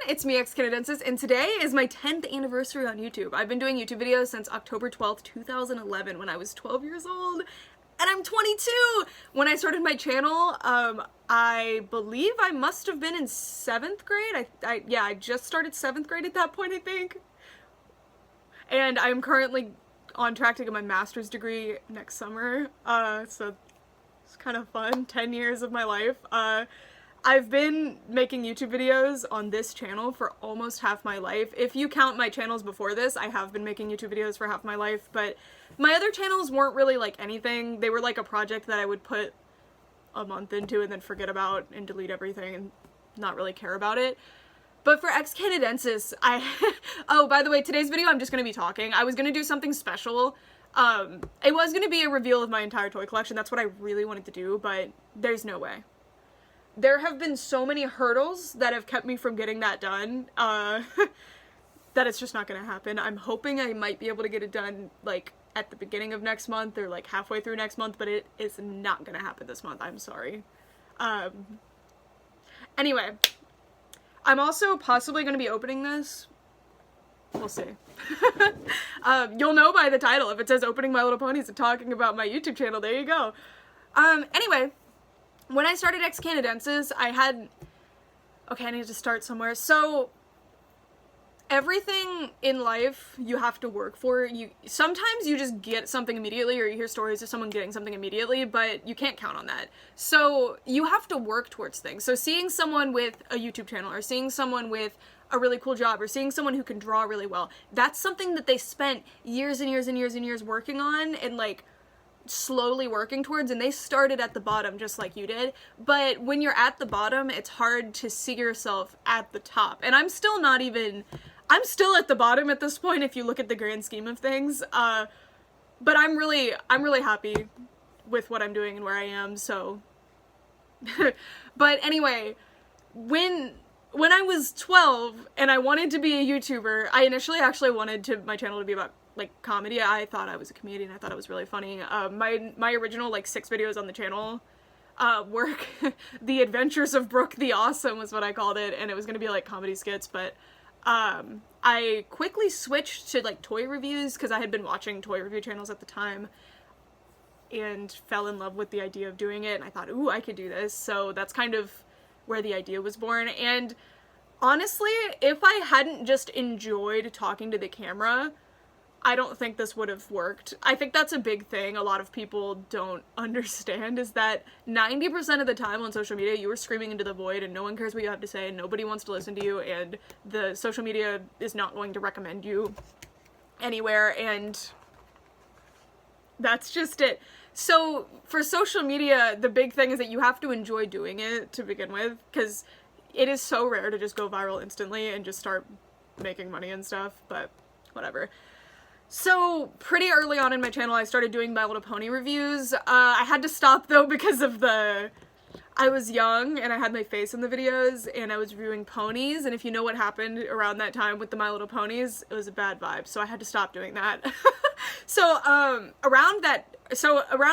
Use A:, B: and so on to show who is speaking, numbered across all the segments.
A: it's me, xCanadensis, and today is my 10th anniversary on YouTube. I've been doing YouTube videos since October 12th, 2011 when I was 12 years old, and I'm 22! When I started my channel, I believe I must have been in 7th grade. I just started 7th grade at that point, I think. And I'm currently on track to get my master's degree next summer, so it's kind of fun. 10 years of my life. I've been making YouTube videos on this channel for almost half my life. If you count my channels before this, I have been making YouTube videos for half my life, but my other channels weren't really like anything. They were like a project that I would put a month into and then forget about and delete everything and not really care about it. But for xCanadensis, oh, by the way, today's video I'm just gonna be talking. I was gonna do something special. It was gonna be a reveal of my entire toy collection. That's what I really wanted to do, but there's no way. There have been so many hurdles that have kept me from getting that done, that it's just not gonna happen. I'm hoping I might be able to get it done, like, at the beginning of next month or, like, halfway through next month, but it is not gonna happen this month. I'm sorry. Anyway, I'm also possibly gonna be opening this. We'll see. You'll know by the title. If it says Opening My Little Ponies and talking about my YouTube channel, there you go. Anyway, when I started xCanadensis, okay, I need to start somewhere. So, everything in life you have to work for. Sometimes you just get something immediately, or you hear stories of someone getting something immediately, but you can't count on that. So, you have to work towards things. So, seeing someone with a YouTube channel, or seeing someone with a really cool job, or seeing someone who can draw really well, that's something that they spent years and years and years and years working on, and like, slowly working towards, and they started at the bottom just like you did. But when you're at the bottom, it's hard to see yourself at the top. And I'm still at the bottom at this point if you look at the grand scheme of things. But I'm really happy with what I'm doing and where I am, so. But anyway, when I was 12 and I wanted to be a YouTuber, I initially actually wanted my channel to be about like comedy. I thought I was a comedian. I thought it was really funny. My original like 6 videos on the channel were The Adventures of Brooke the Awesome was what I called it, and it was gonna be like comedy skits, but I quickly switched to like toy reviews because I had been watching toy review channels at the time and fell in love with the idea of doing it, and I thought, ooh, I could do this. So that's kind of where the idea was born. And honestly, if I hadn't just enjoyed talking to the camera, I don't think this would have worked. I think that's a big thing a lot of people don't understand, is that 90% of the time on social media you are screaming into the void and no one cares what you have to say and nobody wants to listen to you, and the social media is not going to recommend you anywhere, and that's just it. So for social media, the big thing is that you have to enjoy doing it to begin with, because it is so rare to just go viral instantly and just start making money and stuff, but whatever. So, pretty early on in my channel, I started doing My Little Pony reviews. I had to stop, though, because of I was young, and I had my face in the videos, and I was reviewing ponies, and if you know what happened around that time with the My Little Ponies, it was a bad vibe, so I had to stop doing that. So, around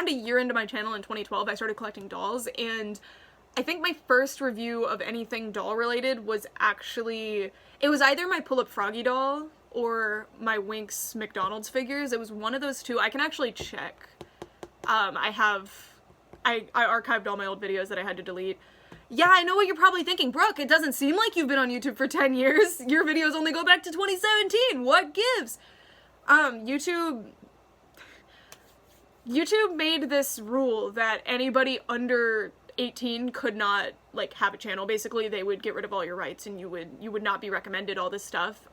A: a year into my channel in 2012, I started collecting dolls, and I think my first review of anything doll-related was actually, it was either my Pull Up Froggy doll, or my Winx McDonald's figures. It was one of those two. I can actually check. I archived all my old videos that I had to delete. Yeah, I know what you're probably thinking. Brooke, it doesn't seem like you've been on YouTube for 10 years. Your videos only go back to 2017. What gives? YouTube made this rule that anybody under 18 could not, like, have a channel. Basically, they would get rid of all your rights and you would not be recommended all this stuff.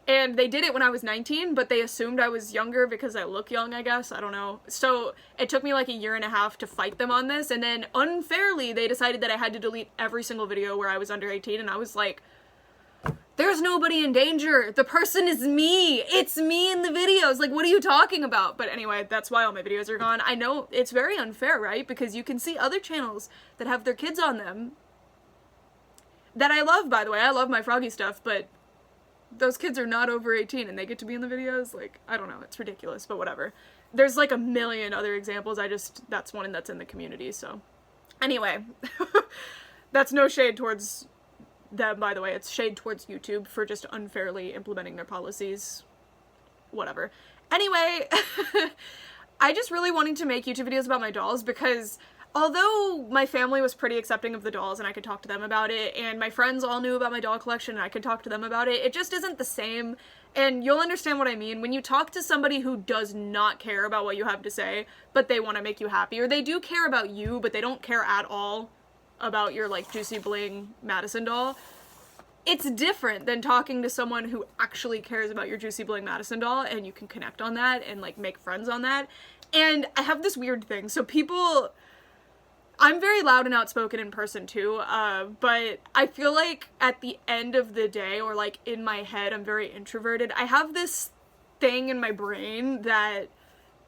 A: And they did it when I was 19, but they assumed I was younger because I look young, I guess. I don't know. So it took me like a year and a half to fight them on this, and then unfairly they decided that I had to delete every single video where I was under 18, and I was like, there's nobody in danger. The person is me. It's me in the videos. Like, what are you talking about? But anyway, that's why all my videos are gone. I know it's very unfair, right? Because you can see other channels that have their kids on them that I love, by the way. I love my Froggy stuff, but those kids are not over 18 and they get to be in the videos. Like, I don't know, it's ridiculous, but whatever. There's like a million other examples. That's one that's in the community, so. Anyway, that's no shade towards them, by the way. It's shade towards YouTube for just unfairly implementing their policies. Whatever. Anyway, I just really wanted to make YouTube videos about my dolls because although my family was pretty accepting of the dolls and I could talk to them about it, and my friends all knew about my doll collection and I could talk to them about it, it just isn't the same. And you'll understand what I mean when you talk to somebody who does not care about what you have to say, but they want to make you happy, or they do care about you, but they don't care at all about your, like, Juicy Bling Madison doll. It's different than talking to someone who actually cares about your Juicy Bling Madison doll, and you can connect on that and, like, make friends on that. And I have this weird thing. So people... I'm very loud and outspoken in person too, but I feel like at the end of the day, or like in my head, I'm very introverted. I have this thing in my brain that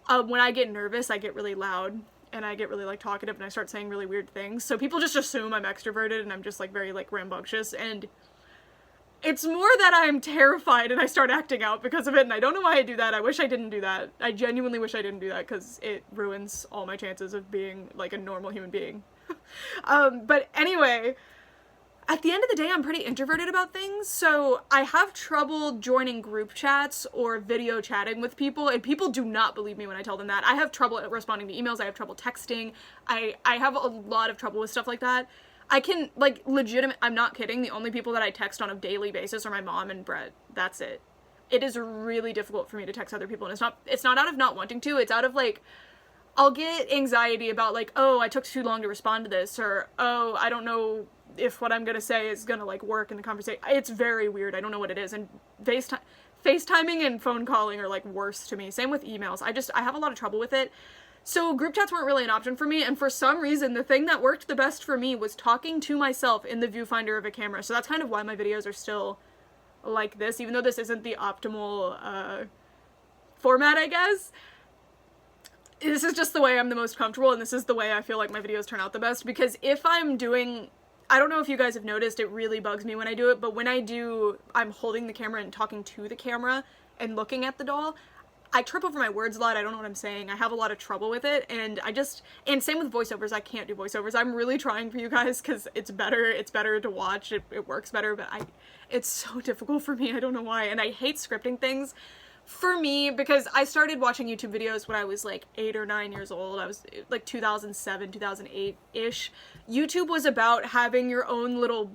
A: when I get nervous, I get really loud and I get really like talkative and I start saying really weird things. So people just assume I'm extroverted and I'm just like very like rambunctious, and it's more that I'm terrified and I start acting out because of it, and I don't know why I do that. I wish I didn't do that. I genuinely wish I didn't do that because it ruins all my chances of being like a normal human being. But anyway, at the end of the day, I'm pretty introverted about things, so I have trouble joining group chats or video chatting with people, and people do not believe me when I tell them that. I have trouble responding to emails, I have trouble texting, I have a lot of trouble with stuff like that. I can, like, I'm not kidding, the only people that I text on a daily basis are my mom and Brett. That's it. It is really difficult for me to text other people, and it's not out of not wanting to, it's out of, like, I'll get anxiety about, like, oh, I took too long to respond to this, or, oh, I don't know if what I'm gonna say is gonna, like, work in the conversation. It's very weird, I don't know what it is, and FaceTiming and phone calling are, like, worse to me. Same with emails. I have a lot of trouble with it. So group chats weren't really an option for me, and for some reason, the thing that worked the best for me was talking to myself in the viewfinder of a camera. So that's kind of why my videos are still like this, even though this isn't the optimal format, I guess. This is just the way I'm the most comfortable, and this is the way I feel like my videos turn out the best, because if I'm doing... I don't know if you guys have noticed, it really bugs me when I do it, but when I do, I'm holding the camera and talking to the camera and looking at the doll, I trip over my words a lot. I don't know what I'm saying. I have a lot of trouble with it, and and same with voiceovers. I can't do voiceovers. I'm really trying for you guys because it's better to watch. It works better, but it's so difficult for me. I don't know why, and I hate scripting things. For me, because I started watching YouTube videos when I was like 8 or 9 years old. I was like 2007, 2008-ish. YouTube was about having your own little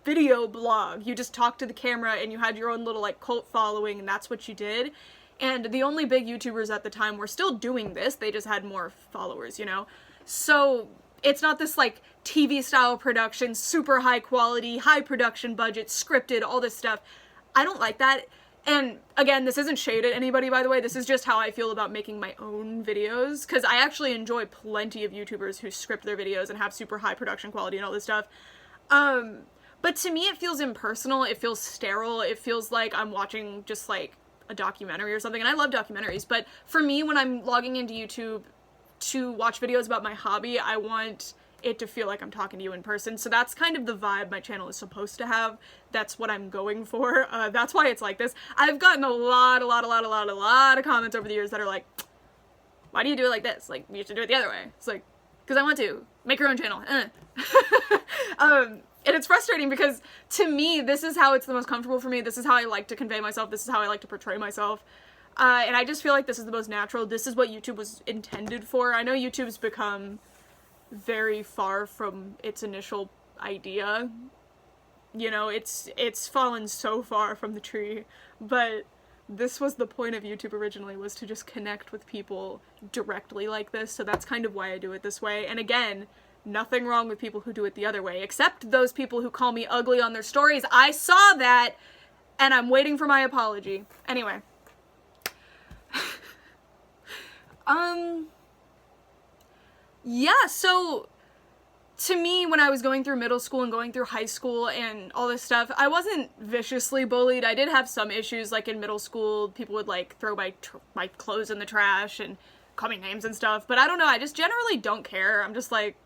A: video blog. You just talked to the camera and you had your own little like cult following, and that's what you did. And the only big YouTubers at the time were still doing this, they just had more followers, you know? So it's not this like TV style production, super high quality, high production budget, scripted, all this stuff. I don't like that. And again, this isn't shade at anybody, by the way, this is just how I feel about making my own videos, because I actually enjoy plenty of YouTubers who script their videos and have super high production quality and all this stuff. But to me it feels impersonal, it feels sterile, it feels like I'm watching just like a documentary or something, and I love documentaries, but for me, when I'm logging into YouTube to watch videos about my hobby, I want it to feel like I'm talking to you in person, so that's kind of the vibe my channel is supposed to have. That's what I'm going for. That's why it's like this. I've gotten a lot of comments over the years that are like, why do you do it like this? Like, you should do it the other way. It's like, because I want to. Make your own channel. And it's frustrating because, to me, this is how it's the most comfortable for me. This is how I like to convey myself. This is how I like to portray myself. And I just feel like this is the most natural. This is what YouTube was intended for. I know YouTube's become very far from its initial idea. You know, it's fallen so far from the tree. But this was the point of YouTube originally, was to just connect with people directly like this. So that's kind of why I do it this way. And again, nothing wrong with people who do it the other way, except those people who call me ugly on their stories. I saw that, and I'm waiting for my apology. Anyway. Yeah, so to me, when I was going through middle school and going through high school and all this stuff, I wasn't viciously bullied. I did have some issues, like in middle school, people would like throw my clothes in the trash and call me names and stuff, but I don't know, I just generally don't care. I'm just like,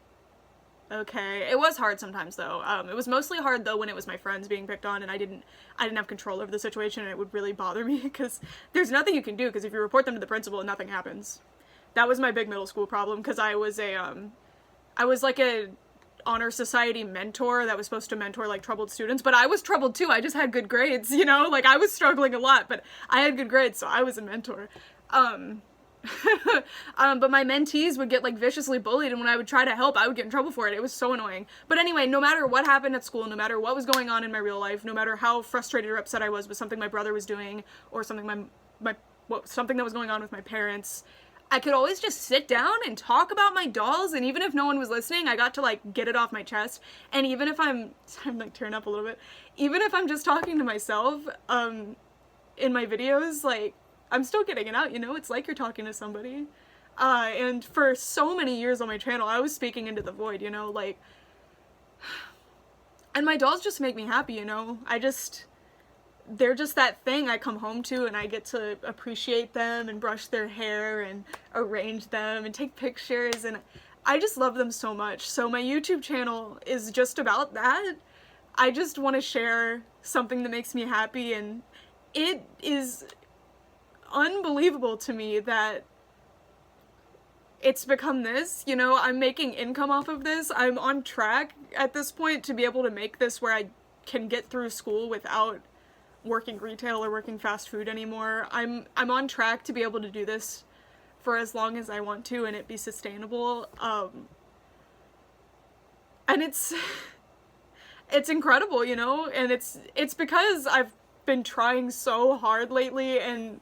A: okay. It was hard sometimes though. It was mostly hard though when it was my friends being picked on and I didn't have control over the situation, and it would really bother me because there's nothing you can do, because if you report them to the principal, nothing happens. That was my big middle school problem, because I was like a honor society mentor that was supposed to mentor like troubled students, but I was troubled too. I just had good grades, you know, like I was struggling a lot, but I had good grades, so I was a mentor. But my mentees would get like viciously bullied, and when I would try to help, I would get in trouble for it. It was so annoying. But anyway, no matter what happened at school, no matter what was going on in my real life, no matter how frustrated or upset I was with something my brother was doing, or something something that was going on with my parents, I could always just sit down and talk about my dolls, and even if no one was listening, I got to like get it off my chest. And even if I'm like tearing up a little bit, even if I'm just talking to myself in my videos, like I'm still getting it out, you know? It's like you're talking to somebody. And for so many years on my channel, I was speaking into the void, you know? Like, and my dolls just make me happy, you know? They're just that thing I come home to, and I get to appreciate them and brush their hair and arrange them and take pictures, and I just love them so much. So my YouTube channel is just about that. I just want to share something that makes me happy, and it is unbelievable to me that it's become this, you know? I'm making income off of this. I'm on track at this point to be able to make this where I can get through school without working retail or working fast food anymore. I'm on track to be able to do this for as long as I want to and it be sustainable. And it's incredible, you know? And it's because I've been trying so hard lately, and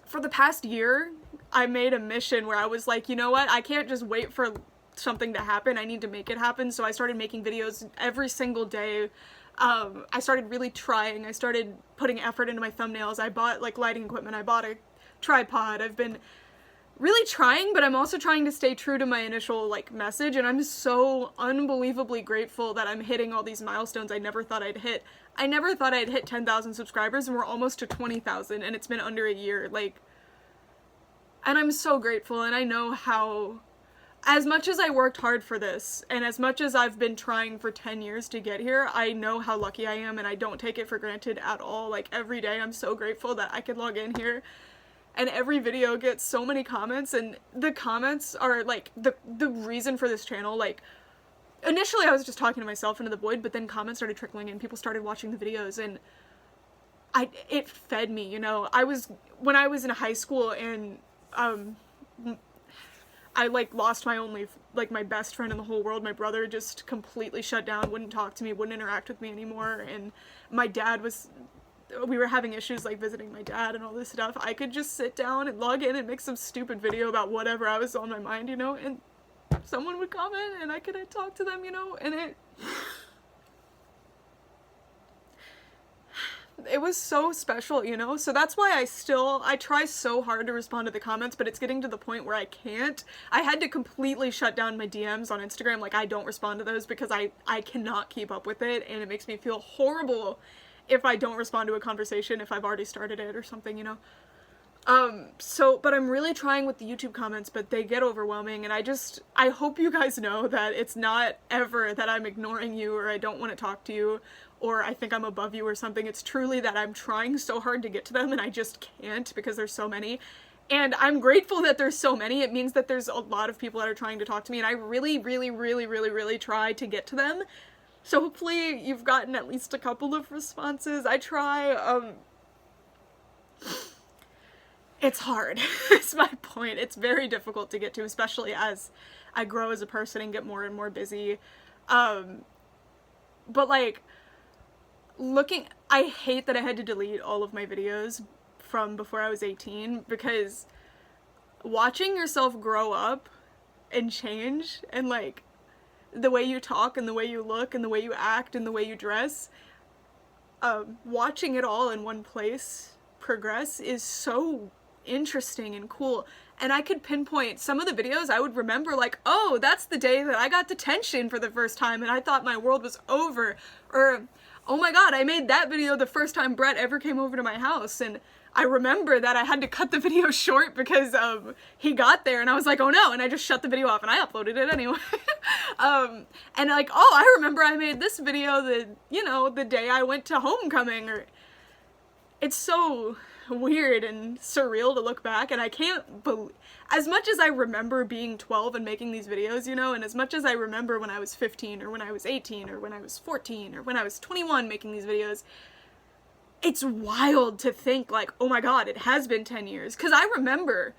A: for the past year, I made a mission where I was like, you know what, I can't just wait for something to happen, I need to make it happen. So I started making videos every single day. I started really trying. I started putting effort into my thumbnails. I bought like lighting equipment. I bought a tripod. I've been really trying, but I'm also trying to stay true to my initial like message, and I'm so unbelievably grateful that I'm hitting all these milestones I never thought I'd hit. I never thought I'd hit 10,000 subscribers, and we're almost to 20,000, and it's been under a year, like, and I'm so grateful. And I know how, as much as I worked hard for this, and as much as I've been trying for 10 years to get here, I know how lucky I am, and I don't take it for granted at all. Like, every day I'm so grateful that I could log in here, and every video gets so many comments, and the comments are like the reason for this channel. Like, initially I was just talking to myself into the void, but then comments started trickling in, people started watching the videos, and it fed me, you know? When I was in high school, and I like lost my only, like, my best friend in the whole world. My brother just completely shut down, wouldn't talk to me, wouldn't interact with me anymore, and my dad we were having issues like visiting my dad and all this stuff. I could just sit down and log in and make some stupid video about whatever I was on my mind, you know, and someone would comment and I could talk to them, you know, and it was so special, you know? So that's why I try so hard to respond to the comments, but it's getting to the point where I can't. I had to completely shut down my DMs on Instagram. Like, I don't respond to those because I cannot keep up with it, and it makes me feel horrible if I don't respond to a conversation if I've already started it or something, you know? But I'm really trying with the YouTube comments, but they get overwhelming, and I hope you guys know that it's not ever that I'm ignoring you, or I don't want to talk to you, or I think I'm above you or something. It's truly that I'm trying so hard to get to them, and I just can't because there's so many. And I'm grateful that there's so many. It means that there's a lot of people that are trying to talk to me, and I really, really, really, really, really try to get to them. So hopefully you've gotten at least a couple of responses. I try, it's hard. It's my point. It's very difficult to get to, especially as I grow as a person and get more and more busy. But like, I hate that I had to delete all of my videos from before I was 18, because watching yourself grow up and change, and like, the way you talk and the way you look and the way you act and the way you dress, watching it all in one place progress is so interesting and cool. And I could pinpoint some of the videos I would remember, like, oh, that's the day that I got detention for the first time and I thought my world was over, or oh my god, I made that video the first time Brett ever came over to my house, and I remember that I had to cut the video short because he got there, and I was like, oh no, and I just shut the video off and I uploaded it anyway. And like, oh, I remember I made this video the day I went to homecoming, or it's so weird and surreal to look back, and I can't believe, as much as I remember being 12 and making these videos, you know, and as much as I remember when I was 15 or when I was 18 or when I was 14 or when I was 21 making these videos, it's wild to think like, oh my god, it has been 10 years. Because I remember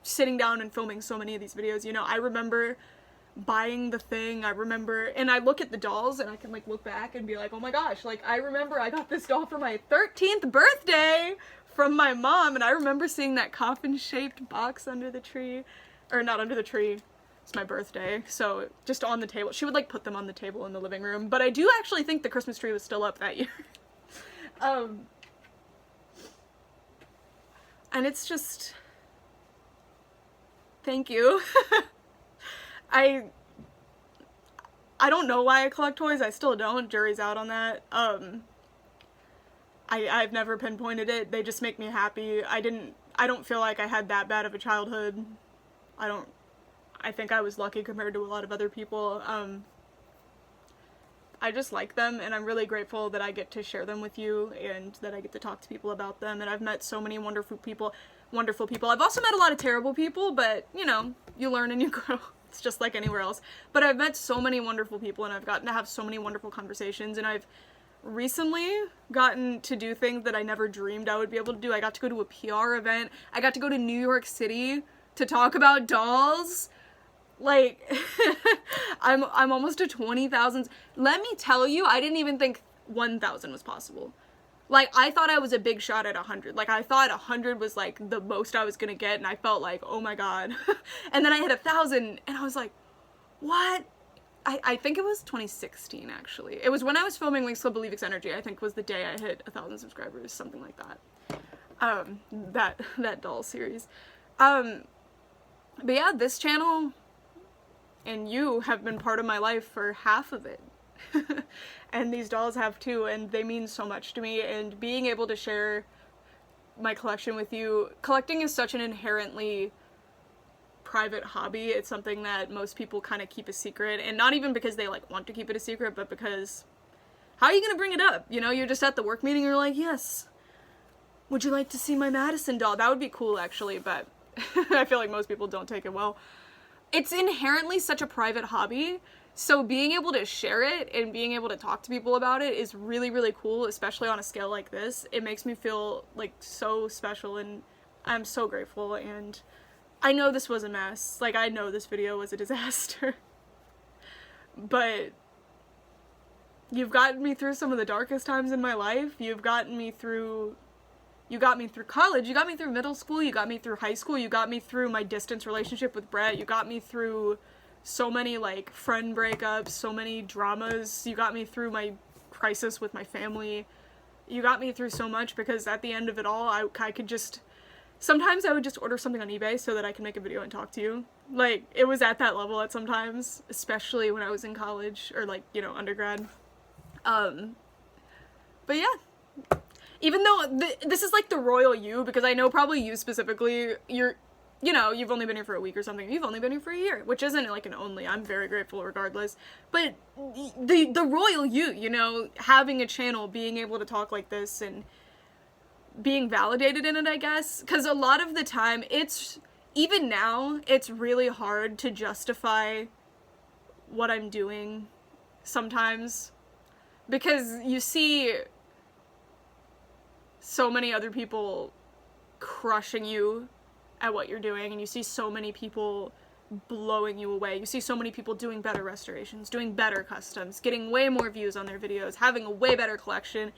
A: sitting down and filming so many of these videos, you know. I remember buying the thing, I remember, and I look at the dolls and I can like look back and be like, oh my gosh, like I remember I got this doll for my 13th birthday from my mom, and I remember seeing that coffin-shaped box under the tree, or not under the tree, it's my birthday, so just on the table. She would like put them on the table in the living room, but I do actually think the Christmas tree was still up that year. And it's just, thank you. I don't know why I collect toys. I still don't. Jury's out on that. I've never pinpointed it. They just make me happy. I don't feel like I had that bad of a childhood. I think I was lucky compared to a lot of other people. I just like them, and I'm really grateful that I get to share them with you and that I get to talk to people about them. And I've met so many wonderful people. I've also met a lot of terrible people, but you know, you learn and you grow. It's just like anywhere else. But I've met so many wonderful people, and I've gotten to have so many wonderful conversations, and I've recently gotten to do things that I never dreamed I would be able to do. I got to go to a PR event. I got to go to New York City to talk about dolls. Like, I'm almost to 20,000. Let me tell you, I didn't even think 1,000 was possible. Like, I thought I was a big shot at 100. Like, I thought 100 was, like, the most I was gonna get, and I felt like, oh my god. And then I hit 1,000, and I was like, what? I think it was 2016, actually. It was when I was filming Winx Club Believe X Energy, I think was the day I hit 1,000 subscribers, something like that. That doll series. But yeah, this channel and you have been part of my life for half of it. And these dolls have too, and they mean so much to me, and being able to share my collection with you. Collecting is such an inherently private hobby. It's something that most people kind of keep a secret, and not even because they like want to keep it a secret, but because how are you gonna bring it up? You know, you're just at the work meeting and you're like, yes, would you like to see my Madison doll? That would be cool actually, but I feel like most people don't take it well. It's inherently such a private hobby. So being able to share it and being able to talk to people about it is really, really cool, especially on a scale like this. It makes me feel like so special, and I'm so grateful. And I know this was a mess. Like, I know this video was a disaster. But you've gotten me through some of the darkest times in my life. You got me through college, you got me through middle school, you got me through high school, you got me through my distance relationship with Brett, you got me through so many, like, friend breakups, so many dramas. You got me through my crisis with my family. You got me through so much, because at the end of it all, I could just... Sometimes I would just order something on eBay so that I can make a video and talk to you. Like, it was at that level at sometimes, especially when I was in college, or, like, you know, undergrad. But yeah. Even though this is, like, the royal you, because I know probably you specifically, you know, you've only been here for a week or something. You've only been here for a year, which isn't like an only. I'm very grateful regardless. But the royal you know, having a channel, being able to talk like this and being validated in it, I guess. Because a lot of the time, even now, it's really hard to justify what I'm doing sometimes. Because you see so many other people crushing you at what you're doing, and you see so many people blowing you away. You see so many people doing better restorations, doing better customs, getting way more views on their videos, having a way better collection,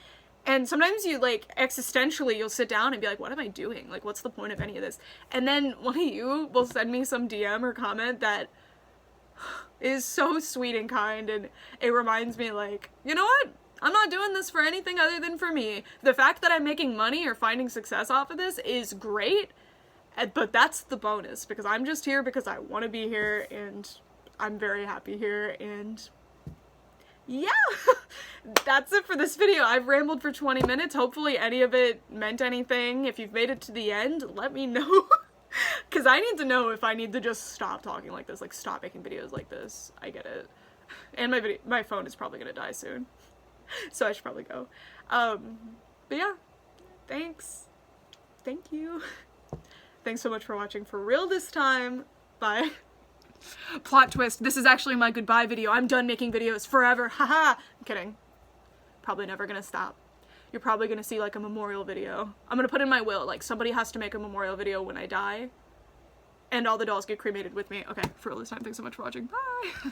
A: and sometimes you, like, existentially, you'll sit down and be like, what am I doing? Like, what's the point of any of this? And then one of you will send me some DM or comment that is so sweet and kind, and it reminds me, like, you know what? I'm not doing this for anything other than for me. The fact that I'm making money or finding success off of this is great, but that's the bonus, because I'm just here because I want to be here, and I'm very happy here, and yeah, that's it for this video. I've rambled for 20 minutes. Hopefully any of it meant anything. If you've made it to the end, let me know, because I need to know if I need to just stop talking like this, like stop making videos like this. I get it. And my phone is probably gonna die soon, so I should probably go. But yeah, thanks. Thank you. Thanks so much for watching for real this time. Bye. Plot twist, this is actually my goodbye video. I'm done making videos forever. Haha. I'm kidding. Probably never gonna stop. You're probably gonna see like a memorial video. I'm gonna put in my will, like somebody has to make a memorial video when I die. And all the dolls get cremated with me. Okay, for real this time, thanks so much for watching. Bye!